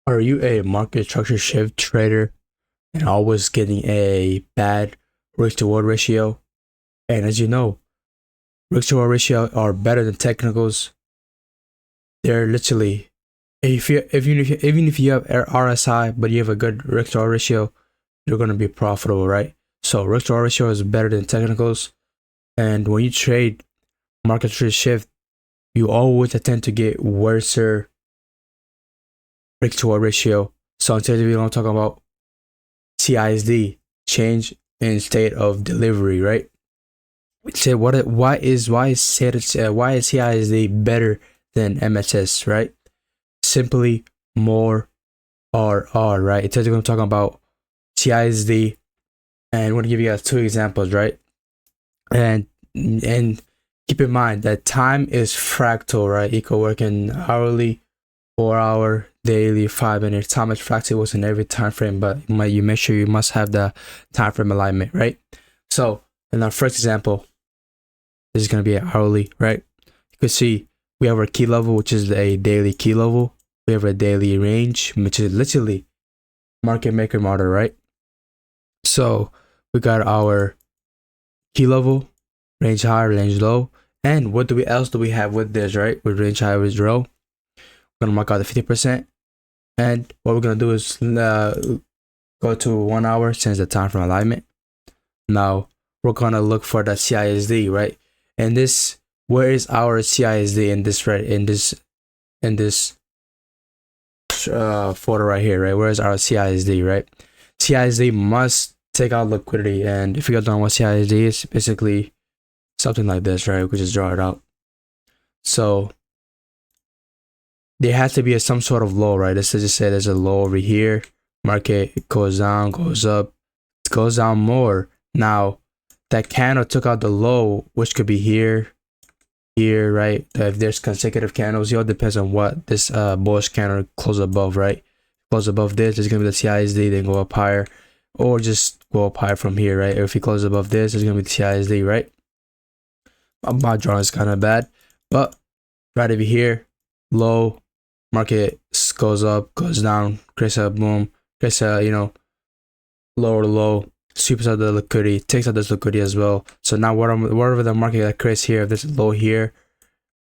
Are you a market structure shift trader and always getting a bad risk to reward ratio? And as you know, risk to reward ratio are better than technicals. They're literally, even if you have RSI but you have a good risk to reward ratio, you're going to be profitable, right? So risk to reward ratio is better than technicals. And when you trade market structure shift, you always tend to get worser risk to reward ratio. So in today's video, I'm talking about CISD, change in state of delivery, right? Say why is CISD better than MSS, right? Simply more RR, right? It's going to talk about CISD, and I'm going to give you guys two examples, right? And keep in mind that time is fractal, right? Equal working hourly, 4 hour, daily, 5 minutes. Time is fractal was in every time frame, but you make sure you must have the time frame alignment, right? So in our first example, this is going to be an hourly, right? You can see we have our key level, which is a daily key level. We have a daily range, which is literally market maker model, right? So we got our key level, range high, range low. And what else do we have with this, right? With range high, range low. We're going to mark out the 50%. And what we're going to do is go to 1 hour, change the time from alignment. Now we're going to look for the CISD, right? And this, where is our CISD in this, right? In this photo right here, right? Where is our CISD, right? CISD must take out liquidity. And if you guys don't know what CISD is, basically something like this, right? We could just draw it out. So there has to be some sort of low, right? Let's just say there's a low over here. Market goes down, goes up, goes down more. Now that candle took out the low, which could be here, right? If there's consecutive candles, it all depends on what this bullish candle close above, right? Close above this, it's gonna be the CISD, then go up higher, or just go up higher from here, right? Or if he closes above this, it's gonna be the CISD, right? My drawing is kind of bad, but right over here, low, market goes up, goes down, creates a boom, creates a, lower low, sweeps out the liquidity, takes out this liquidity as well. So now whatever the market that creates here, if there's a low here,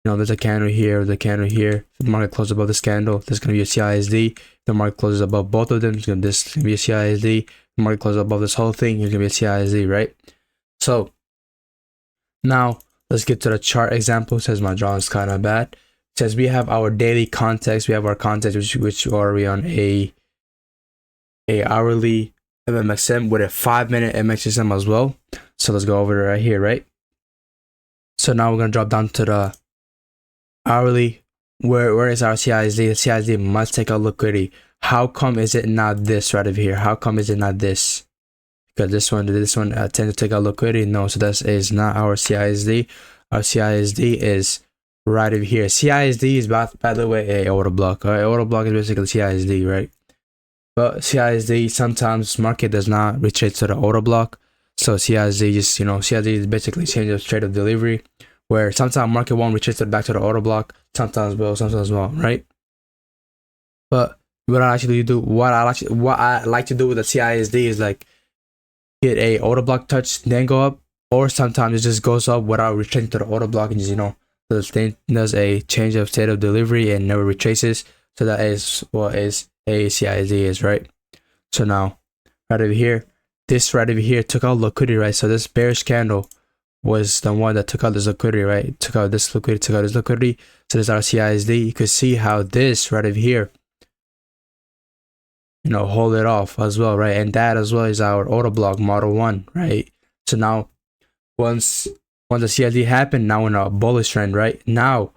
there's a candle here, the candle here. If the market closes above this candle, there's going to be a CISD. If the market closes above both of them, this is going to be a CISD. If the market closes above this whole thing, it's going to be a CISD, right? So now let's get to the chart example. It says my drawing is kind of bad. It says we have our daily context. We have our context, which are we on a hourly MMXM with a 5-minute MXM as well. So let's go over it right here, right? So now we're going to drop down to the hourly. Where is our CISD? The CISD must take out liquidity. How come is it not this right over here? How come is it not this? Because this one tends to take out liquidity. No, so that is not our CISD. Our CISD is right over here. CISD is by the way a order block. All right, order block is basically CISD, right? But CISD, sometimes market does not retrace to the order block. So CISD just, CISD is basically change of state of delivery, where sometimes market won't retrace back to the order block, sometimes will, sometimes won't, right? But what I like to do with the CISD is like get a order block touch, then go up, or sometimes it just goes up without retracing to the order block and just, the thing does a change of state of delivery and never retraces. So that is what is a CISD is, right? So now right over here, this right over here took out liquidity, right? So this bearish candle was the one that took out this liquidity, right? Took out this liquidity, took out this liquidity. So this is our CISD. You could see how this right over here, hold it off as well, right? And that as well is our order block model 1, right? So now once the CISD happened, now we're in a bullish trend, right? Now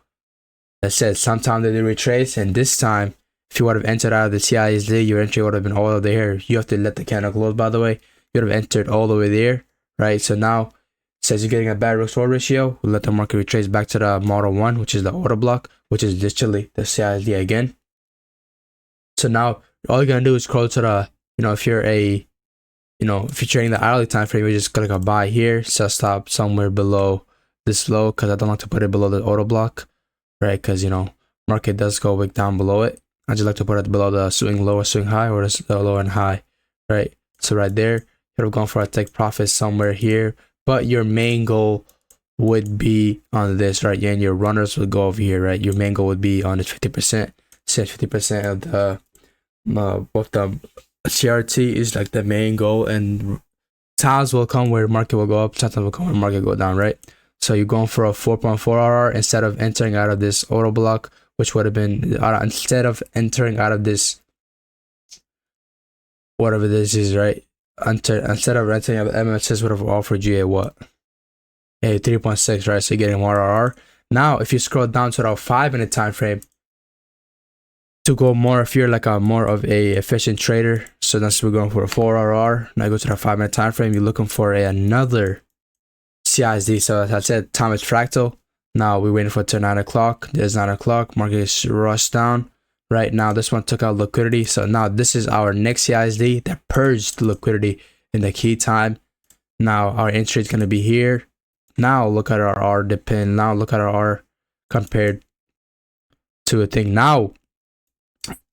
that said, sometimes they retrace, and this time if you would have entered out of the CISD, your entry would have been all over there. You have to let the candle close, by the way. You would have entered all the way there, right? So now it says you're getting a bad risk reward ratio. We'll let the market retrace back to the model 1, which is the order block, which is literally the CISD again. So now all you're gonna do is scroll to the, if you're trading the hourly time frame, you just click a buy here, sell stop somewhere below this low, because I don't like to put it below the order block, right? Because market does go back down below it. I just like to put it below the swing low or swing high, or the low and high, right? So right there, you could have gone for a take profit somewhere here, but your main goal would be on this, right? And your runners would go over here, right? Your main goal would be on this 50%. Since 50% of the both the CRT is like the main goal, and times will come where market will go up, sometimes will come where market go down, right? So you're going for a 4.4 RR instead of entering out of this auto block, which would have been instead of entering out of this whatever this is, right? Instead of entering out of MSS, would have offered you a what? A 3.6, right? So you're getting more RR. Now, if you scroll down to the 5-minute time frame, to go more, if you're like a more of a efficient trader, so that's we're going for a 4 RR. Now go to the 5-minute time frame, you're looking for another CISD. So as I said, time is fractal. Now we're waiting for it to 9 o'clock. There's 9 o'clock. Market is rushed down. Right now, this one took out liquidity. So now this is our next CISD that purged the liquidity in the key time. Now our entry is going to be here. Now look at our R depend. Now look at our R compared to a thing. Now,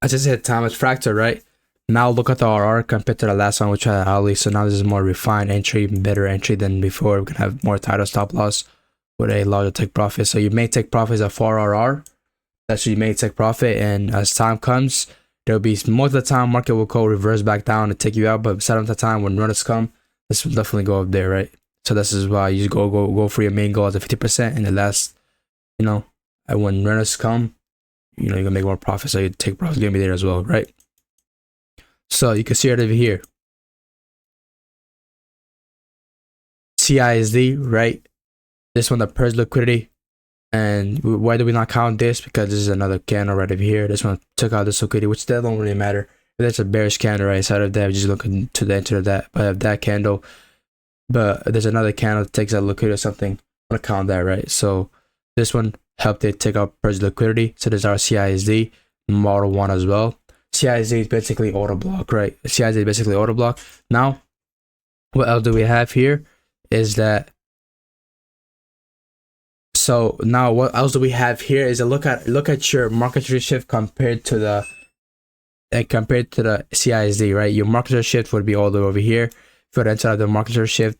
I just said time is fractal, right? Now look at the RR compared to the last one, which had Ali. So now this is more refined entry, better entry than before. We can have more tighter stop loss with a larger take profit. So you may take profits at 4 RR. That's what you may take profit. And as time comes, there'll be most of the time market will go reverse back down and take you out. But some of the time when runners come, this will definitely go up there, right? So this is why you go for your main goal as a 50%. And the last, and when runners come, you're gonna make more profit, so you take profit gonna be there as well, right? So you can see it over here, CISD, right? This one, the purge liquidity. And why do we not count this? Because this is another candle right over here. This one took out this liquidity, which that don't really matter. If that's a bearish candle right inside of that, we're just looking to the enter of that, but of that candle. But there's another candle that takes out liquidity or something. I'm gonna count that, right? So this one helped it take out purge liquidity. So there's our CISD model 1 as well. CISD is basically auto block, right? CISD is basically auto block. Now, what else do we have here? Is that so now what else do we have here is a look at your market share shift compared to the CISD, right? Your market share shift would be all the way over here. If you would enter the market share shift,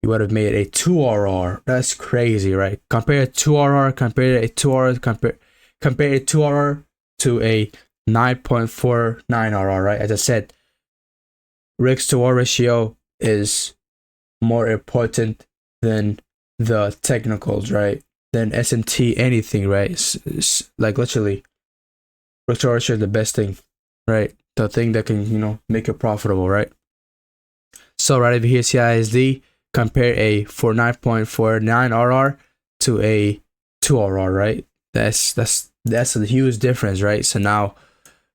you would have made a 2 RR. That's crazy, right? Compare a 2 RR, compare a 2 RR, compare a 2 RR to a 9.49 RR, right? As I said, risk to reward ratio is more important than the technicals, right? Than SMT anything, right? It's like literally, risk to reward ratio is the best thing, right? The thing that can make it profitable, right? So right over here, CISD. Compare a 9.49 RR to a 2 RR, right? That's a huge difference, right? So now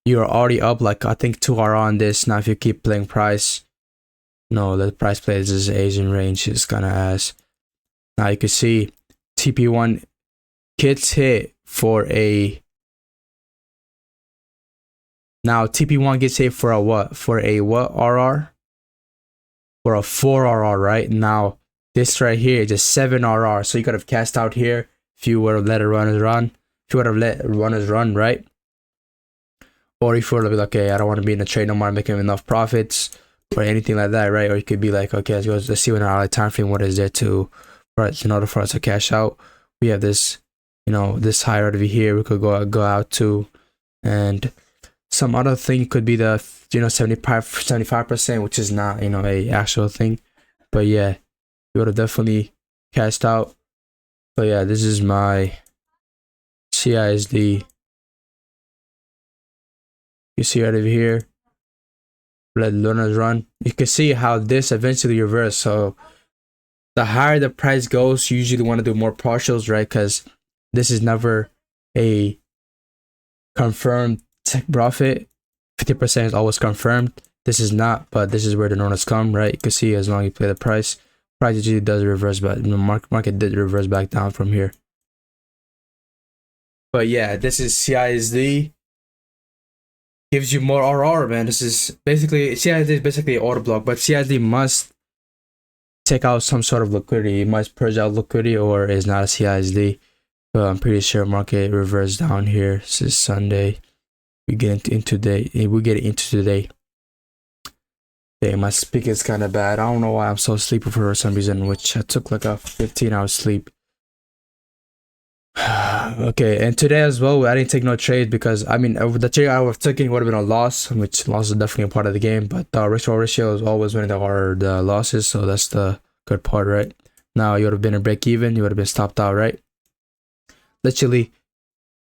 you're already up like I think 2 RR on this. Now if you keep playing price, no, the price plays this Asian range is kind of ass. Now you can see TP1 gets hit for a. Now TP1 gets hit for a what? For a what RR? For a 4 RR, right? Now this right here is a 7 RR, so you could have cashed out here if you would have let runners run. If you would have let runners run, right? Or if you would have been like, okay, I don't want to be in a trade no more, I'm making enough profits or anything like that, right? Or you could be like, okay, let's see what our time frame, what is there in order for us to cash out. We have this, this high right over here. We could go out to, and some other thing could be the 75%, which is not a actual thing, but yeah, you would have definitely cashed out. So yeah, this is my CISD. You see right over here, let learners run. You can see how this eventually reverse. So the higher the price goes, you usually want to do more partials, right? Because this is never a confirmed take profit. 50% is always confirmed. This is not, but this is where the runners come, right? You can see as long as you play the price usually does reverse back. The market did reverse back down from here. But yeah, this is CISD. Gives you more RR, man. This is basically CISD is basically an order block, but CISD must take out some sort of liquidity. It must purge out liquidity, or is not a CISD. But I'm pretty sure market reversed down here. This is Sunday. we get into today. Damn, my speaking is kind of bad. I don't know why I'm so sleepy for some reason, which I took like a 15-hour sleep. Okay, and today as well, I didn't take no trades because I mean, the trade I was taking would have been a loss, which loss is definitely a part of the game. But the risk reward ratio is always winning the losses, so that's the good part, right? Now you would have been a break even, you would have been stopped out, right? Literally,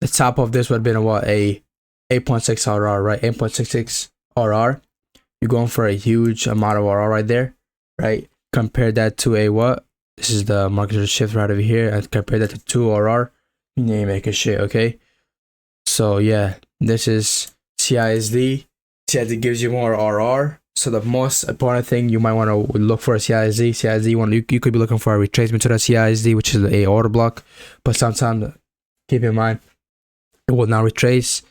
the top of this would have been a 8.6 RR, right? 8.66 RR. You're going for a huge amount of RR right there, right? Compare that to a what? This is the market shift right over here, and compare that to 2 RR. You ain't making shit, okay? So yeah, this is CISD. CISD gives you more RR. So the most important thing you might want to look for a CISD. CISD you could be looking for a retracement to that CISD, which is a order block. But sometimes keep in mind it will not retrace.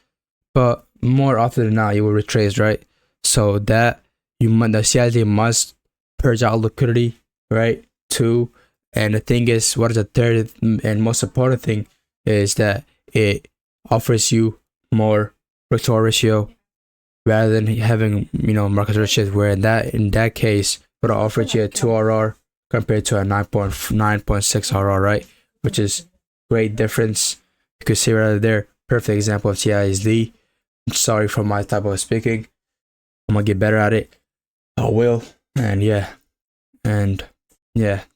But more often than not, you will retrace, right? So that the CISD must purge out liquidity, right? 2. And the thing is, what is the third and most important thing is that it offers you more risk to reward ratio rather than having market risk, where in that case would offer you a 2 RR compared to a 9.6 RR, right? Which is great difference. You could see right there, perfect example of CISD. Sorry for my type of speaking. I'm gonna get better at it. I will. And yeah,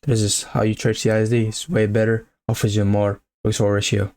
this is how you trade CISD. It's way better, offers you more risk to reward ratio.